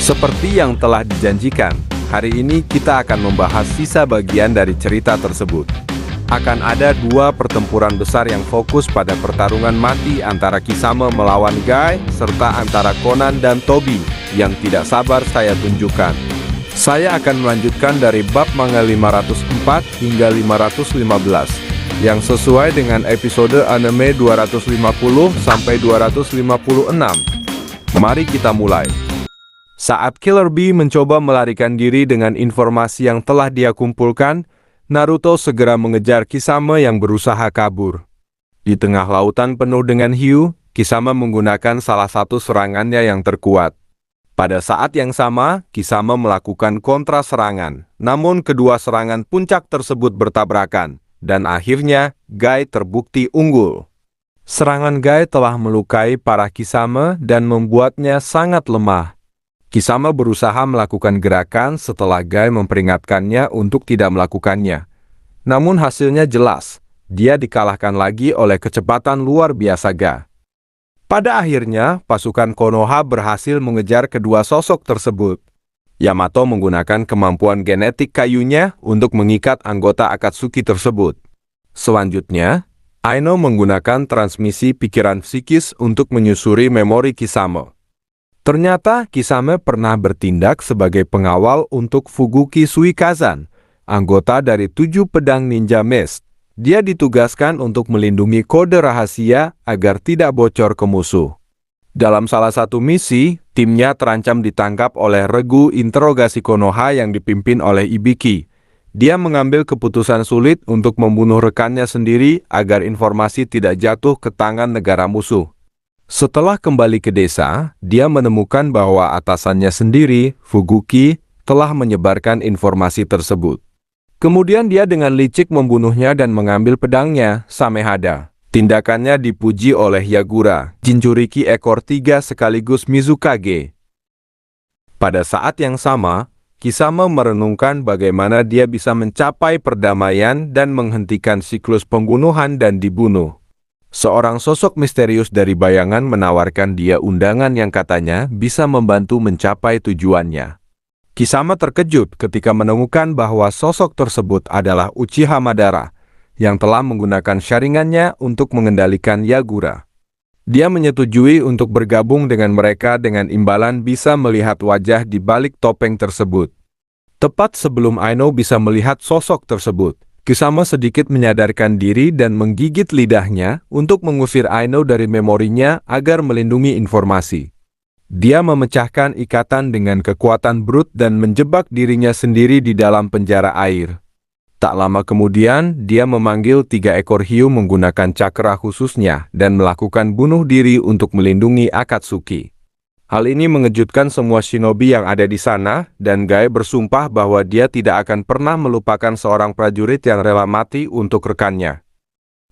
Seperti yang telah dijanjikan, hari ini kita akan membahas sisa bagian dari cerita tersebut. Akan ada dua pertempuran besar yang fokus pada pertarungan mati antara Kisame melawan Guy, serta antara Conan dan Toby, yang tidak sabar saya tunjukkan. Saya akan melanjutkan dari bab manga 504 hingga 515, yang sesuai dengan episode anime 250 sampai 256. Mari kita mulai. Saat Killer Bee mencoba melarikan diri dengan informasi yang telah dia kumpulkan, Naruto segera mengejar Kisame yang berusaha kabur. Di tengah lautan penuh dengan hiu, Kisame menggunakan salah satu serangannya yang terkuat. Pada saat yang sama, Kisame melakukan kontra serangan, namun kedua serangan puncak tersebut bertabrakan, dan akhirnya Guy terbukti unggul. Serangan Guy telah melukai parah Kisame dan membuatnya sangat lemah. Kisame berusaha melakukan gerakan setelah Guy memperingatkannya untuk tidak melakukannya. Namun hasilnya jelas, dia dikalahkan lagi oleh kecepatan luar biasa Guy. Pada akhirnya, pasukan Konoha berhasil mengejar kedua sosok tersebut. Yamato menggunakan kemampuan genetik kayunya untuk mengikat anggota Akatsuki tersebut. Selanjutnya, Aino menggunakan transmisi pikiran psikis untuk menyusuri memori Kisame. Ternyata Kisame pernah bertindak sebagai pengawal untuk Fuguki Suikazan, anggota dari 7 pedang ninja Mist. Dia ditugaskan untuk melindungi kode rahasia agar tidak bocor ke musuh. Dalam salah satu misi, timnya terancam ditangkap oleh regu interogasi Konoha yang dipimpin oleh Ibiki. Dia mengambil keputusan sulit untuk membunuh rekannya sendiri agar informasi tidak jatuh ke tangan negara musuh. Setelah kembali ke desa, dia menemukan bahwa atasannya sendiri, Fuguki, telah menyebarkan informasi tersebut. Kemudian dia dengan licik membunuhnya dan mengambil pedangnya, Samehada. Tindakannya dipuji oleh Yagura, Jinchuriki ekor 3 sekaligus Mizukage. Pada saat yang sama, Kisame merenungkan bagaimana dia bisa mencapai perdamaian dan menghentikan siklus pembunuhan dan dibunuh. Seorang sosok misterius dari bayangan menawarkan dia undangan yang katanya bisa membantu mencapai tujuannya. Kisame terkejut ketika menemukan bahwa sosok tersebut adalah Uchiha Madara, yang telah menggunakan sharingannya untuk mengendalikan Yagura. Dia menyetujui untuk bergabung dengan mereka dengan imbalan bisa melihat wajah di balik topeng tersebut. Tepat sebelum Aino bisa melihat sosok tersebut, Kisame sedikit menyadarkan diri dan menggigit lidahnya untuk mengusir Aino dari memorinya agar melindungi informasi. Dia memecahkan ikatan dengan kekuatan brut dan menjebak dirinya sendiri di dalam penjara air. Tak lama kemudian, dia memanggil 3 ekor hiu menggunakan cakra khususnya dan melakukan bunuh diri untuk melindungi Akatsuki. Hal ini mengejutkan semua shinobi yang ada di sana, dan Guy bersumpah bahwa dia tidak akan pernah melupakan seorang prajurit yang rela mati untuk rekannya.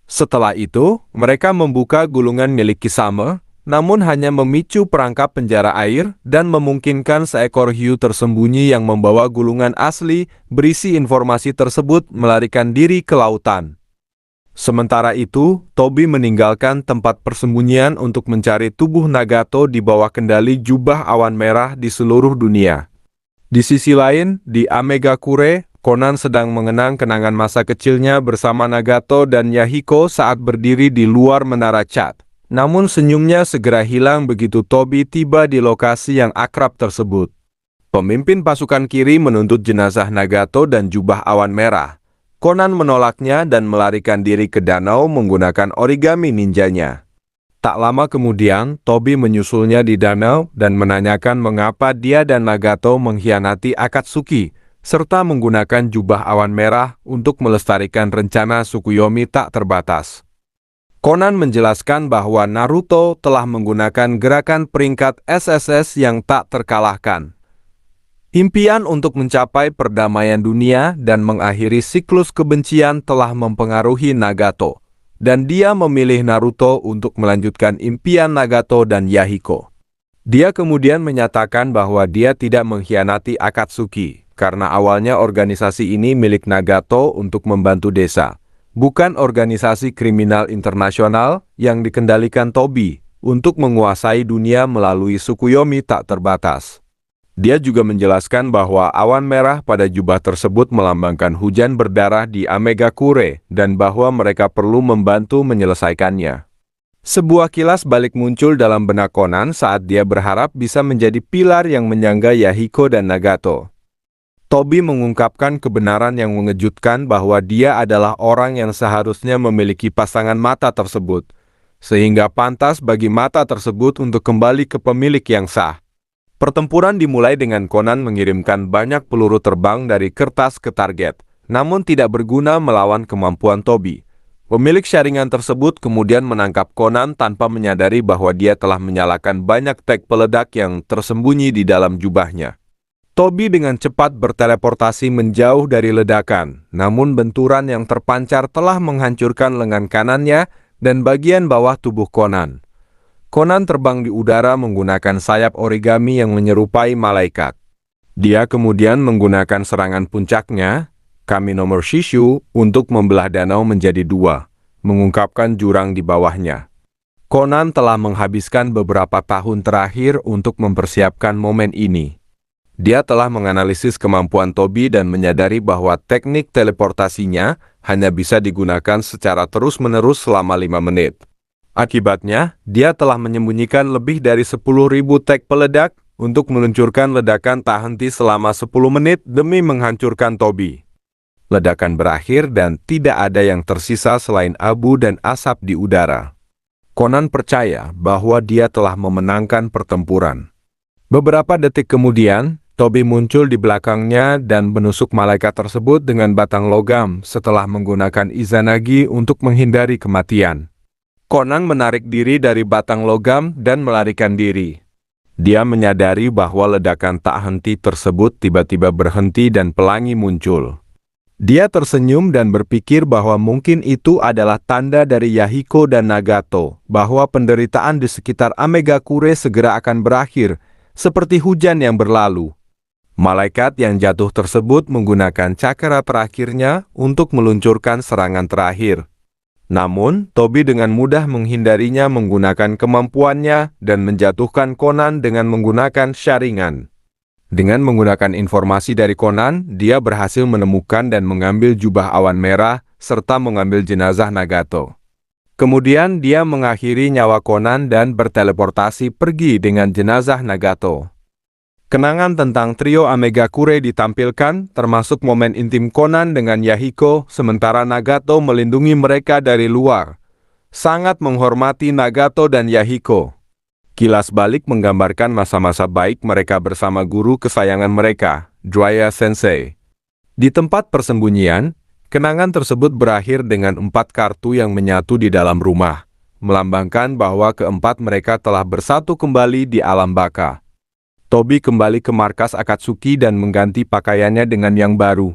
Setelah itu, mereka membuka gulungan milik Kisame, namun hanya memicu perangkap penjara air dan memungkinkan seekor hiu tersembunyi yang membawa gulungan asli berisi informasi tersebut melarikan diri ke lautan. Sementara itu, Toby meninggalkan tempat persembunyian untuk mencari tubuh Nagato di bawah kendali jubah awan merah di seluruh dunia. Di sisi lain, di Amegakure, Conan sedang mengenang kenangan masa kecilnya bersama Nagato dan Yahiko saat berdiri di luar menara cat. Namun senyumnya segera hilang begitu Toby tiba di lokasi yang akrab tersebut. Pemimpin pasukan kiri menuntut jenazah Nagato dan jubah awan merah. Conan menolaknya dan melarikan diri ke danau menggunakan origami ninjanya. Tak lama kemudian, Toby menyusulnya di danau dan menanyakan mengapa dia dan Nagato mengkhianati Akatsuki, serta menggunakan jubah awan merah untuk melestarikan rencana Tsukuyomi tak terbatas. Conan menjelaskan bahwa Naruto telah menggunakan gerakan peringkat SSS yang tak terkalahkan. Impian untuk mencapai perdamaian dunia dan mengakhiri siklus kebencian telah mempengaruhi Nagato, dan dia memilih Naruto untuk melanjutkan impian Nagato dan Yahiko. Dia kemudian menyatakan bahwa dia tidak mengkhianati Akatsuki, karena awalnya organisasi ini milik Nagato untuk membantu desa, bukan organisasi kriminal internasional yang dikendalikan Toby untuk menguasai dunia melalui Tsukuyomi tak terbatas. Dia juga menjelaskan bahwa awan merah pada jubah tersebut melambangkan hujan berdarah di Amegakure dan bahwa mereka perlu membantu menyelesaikannya. Sebuah kilas balik muncul dalam benak Conan saat dia berharap bisa menjadi pilar yang menyangga Yahiko dan Nagato. Tobi mengungkapkan kebenaran yang mengejutkan bahwa dia adalah orang yang seharusnya memiliki pasangan mata tersebut, sehingga pantas bagi mata tersebut untuk kembali ke pemilik yang sah. Pertempuran dimulai dengan Conan mengirimkan banyak peluru terbang dari kertas ke target, namun tidak berguna melawan kemampuan Tobi. Pemilik jaringan tersebut kemudian menangkap Conan tanpa menyadari bahwa dia telah menyalakan banyak tag peledak yang tersembunyi di dalam jubahnya. Tobi dengan cepat berteleportasi menjauh dari ledakan, namun benturan yang terpancar telah menghancurkan lengan kanannya dan bagian bawah tubuh Conan. Conan terbang di udara menggunakan sayap origami yang menyerupai malaikat. Dia kemudian menggunakan serangan puncaknya, Kami no Shishu, untuk membelah danau menjadi dua, mengungkapkan jurang di bawahnya. Conan telah menghabiskan beberapa tahun terakhir untuk mempersiapkan momen ini. Dia telah menganalisis kemampuan Tobi dan menyadari bahwa teknik teleportasinya hanya bisa digunakan secara terus-menerus selama 5 menit. Akibatnya, dia telah menyembunyikan lebih dari 10.000 tag peledak untuk meluncurkan ledakan tak henti selama 10 menit demi menghancurkan Tobi. Ledakan berakhir dan tidak ada yang tersisa selain abu dan asap di udara. Conan percaya bahwa dia telah memenangkan pertempuran. Beberapa detik kemudian, Tobi muncul di belakangnya dan menusuk malaikat tersebut dengan batang logam setelah menggunakan Izanagi untuk menghindari kematian. Conan menarik diri dari batang logam dan melarikan diri. Dia menyadari bahwa ledakan tak henti tersebut tiba-tiba berhenti dan pelangi muncul. Dia tersenyum dan berpikir bahwa mungkin itu adalah tanda dari Yahiko dan Nagato, bahwa penderitaan di sekitar Amegakure segera akan berakhir, seperti hujan yang berlalu. Malaikat yang jatuh tersebut menggunakan cakra terakhirnya untuk meluncurkan serangan terakhir. Namun, Tobi dengan mudah menghindarinya menggunakan kemampuannya dan menjatuhkan Conan dengan menggunakan sharingan. Dengan menggunakan informasi dari Conan, dia berhasil menemukan dan mengambil jubah awan merah serta mengambil jenazah Nagato. Kemudian dia mengakhiri nyawa Conan dan berteleportasi pergi dengan jenazah Nagato. Kenangan tentang trio Amegakure ditampilkan, termasuk momen intim Conan dengan Yahiko, sementara Nagato melindungi mereka dari luar. Sangat menghormati Nagato dan Yahiko. Kilas balik menggambarkan masa-masa baik mereka bersama guru kesayangan mereka, Jiraiya Sensei. Di tempat persembunyian, kenangan tersebut berakhir dengan 4 kartu yang menyatu di dalam rumah, melambangkan bahwa keempat mereka telah bersatu kembali di alam baka. Tobi kembali ke markas Akatsuki dan mengganti pakaiannya dengan yang baru.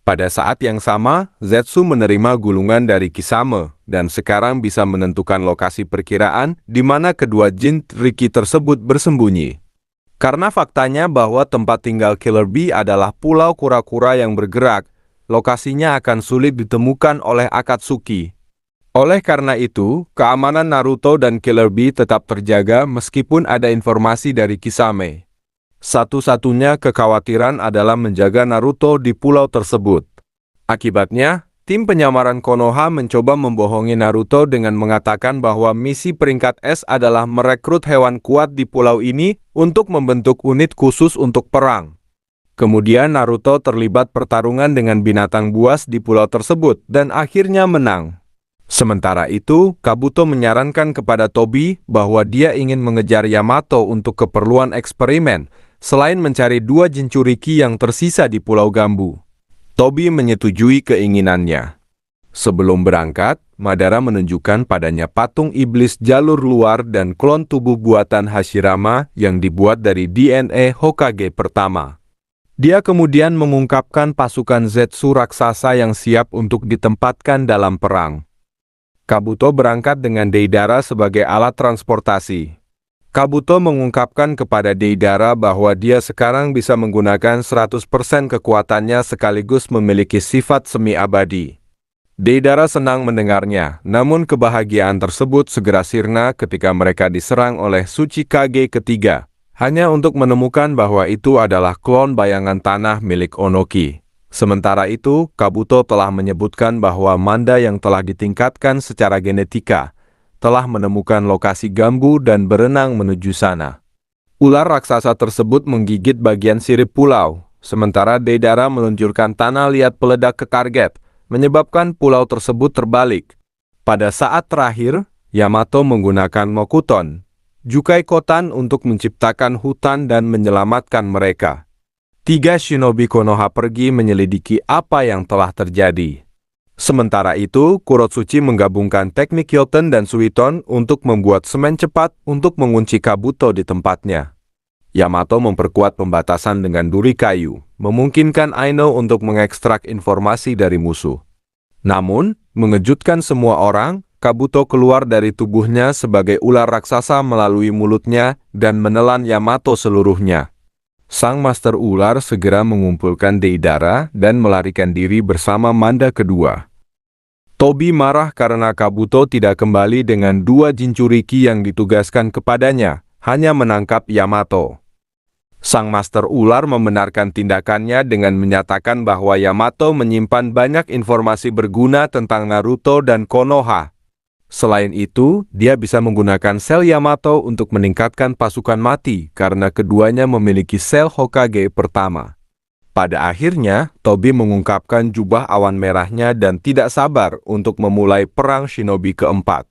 Pada saat yang sama, Zetsu menerima gulungan dari Kisame, dan sekarang bisa menentukan lokasi perkiraan di mana kedua jin Riki tersebut bersembunyi. Karena faktanya bahwa tempat tinggal Killer Bee adalah pulau kura-kura yang bergerak, lokasinya akan sulit ditemukan oleh Akatsuki. Oleh karena itu, keamanan Naruto dan Killer Bee tetap terjaga meskipun ada informasi dari Kisame. Satu-satunya kekhawatiran adalah menjaga Naruto di pulau tersebut. Akibatnya, tim penyamaran Konoha mencoba membohongi Naruto dengan mengatakan bahwa misi peringkat S adalah merekrut hewan kuat di pulau ini untuk membentuk unit khusus untuk perang. Kemudian Naruto terlibat pertarungan dengan binatang buas di pulau tersebut dan akhirnya menang. Sementara itu, Kabuto menyarankan kepada Tobi bahwa dia ingin mengejar Yamato untuk keperluan eksperimen, selain mencari 2 Jinchuriki yang tersisa di Pulau Gambu. Tobi menyetujui keinginannya. Sebelum berangkat, Madara menunjukkan padanya patung iblis jalur luar dan klon tubuh buatan Hashirama yang dibuat dari DNA Hokage pertama. Dia kemudian mengungkapkan pasukan Zetsu raksasa yang siap untuk ditempatkan dalam perang. Kabuto berangkat dengan Deidara sebagai alat transportasi. Kabuto mengungkapkan kepada Deidara bahwa dia sekarang bisa menggunakan 100% kekuatannya sekaligus memiliki sifat semi-abadi. Deidara senang mendengarnya, namun kebahagiaan tersebut segera sirna ketika mereka diserang oleh Tsuchikage ketiga, hanya untuk menemukan bahwa itu adalah klon bayangan tanah milik Onoki. Sementara itu, Kabuto telah menyebutkan bahwa Manda yang telah ditingkatkan secara genetika telah menemukan lokasi Gambu dan berenang menuju sana. Ular raksasa tersebut menggigit bagian sirip pulau, sementara Deidara meluncurkan tanah liat peledak ke target, menyebabkan pulau tersebut terbalik. Pada saat terakhir, Yamato menggunakan Mokuton, Jukai Kotan untuk menciptakan hutan dan menyelamatkan mereka. 3 shinobi Konoha pergi menyelidiki apa yang telah terjadi. Sementara itu, Kurotsuchi menggabungkan teknik Hyoten dan Suiton untuk membuat semen cepat untuk mengunci Kabuto di tempatnya. Yamato memperkuat pembatasan dengan duri kayu, memungkinkan Aino untuk mengekstrak informasi dari musuh. Namun, mengejutkan semua orang, Kabuto keluar dari tubuhnya sebagai ular raksasa melalui mulutnya dan menelan Yamato seluruhnya. Sang Master Ular segera mengumpulkan Deidara dan melarikan diri bersama Manda kedua. Tobi marah karena Kabuto tidak kembali dengan 2 Jinchuriki yang ditugaskan kepadanya, hanya menangkap Yamato. Sang Master Ular membenarkan tindakannya dengan menyatakan bahwa Yamato menyimpan banyak informasi berguna tentang Naruto dan Konoha. Selain itu, dia bisa menggunakan sel Yamato untuk meningkatkan pasukan mati karena keduanya memiliki sel Hokage pertama. Pada akhirnya, Tobi mengungkapkan jubah awan merahnya dan tidak sabar untuk memulai perang shinobi keempat.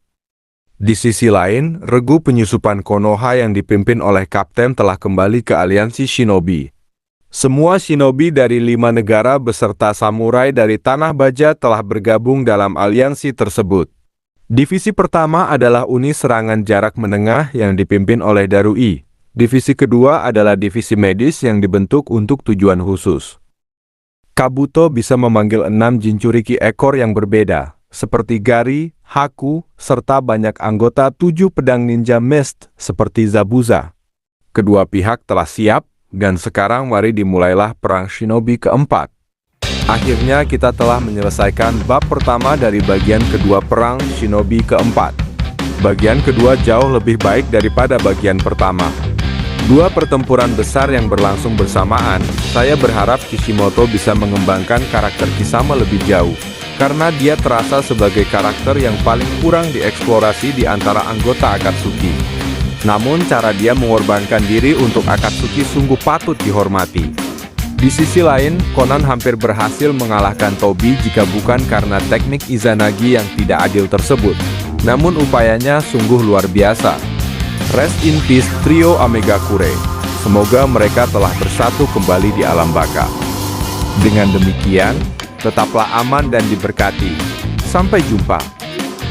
Di sisi lain, regu penyusupan Konoha yang dipimpin oleh Kapten telah kembali ke aliansi shinobi. Semua shinobi dari 5 negara beserta samurai dari Tanah Baja telah bergabung dalam aliansi tersebut. Divisi pertama adalah unit serangan jarak menengah yang dipimpin oleh Darui. Divisi kedua adalah divisi medis yang dibentuk untuk tujuan khusus. Kabuto bisa memanggil 6 Jinchuriki ekor yang berbeda, seperti Gari, Haku, serta banyak anggota 7 pedang ninja mist seperti Zabuza. Kedua pihak telah siap, dan sekarang mari dimulailah perang shinobi keempat. Akhirnya kita telah menyelesaikan bab pertama dari bagian kedua perang shinobi keempat. Bagian kedua jauh lebih baik daripada bagian pertama. 2 pertempuran besar yang berlangsung bersamaan, saya berharap Kishimoto bisa mengembangkan karakter Kisama lebih jauh, karena dia terasa sebagai karakter yang paling kurang dieksplorasi di antara anggota Akatsuki. Namun cara dia mengorbankan diri untuk Akatsuki sungguh patut dihormati. Di sisi lain, Conan hampir berhasil mengalahkan Tobi jika bukan karena teknik Izanagi yang tidak adil tersebut. Namun upayanya sungguh luar biasa. Rest in peace trio Amegakure. Semoga mereka telah bersatu kembali di alam baka. Dengan demikian, tetaplah aman dan diberkati. Sampai jumpa.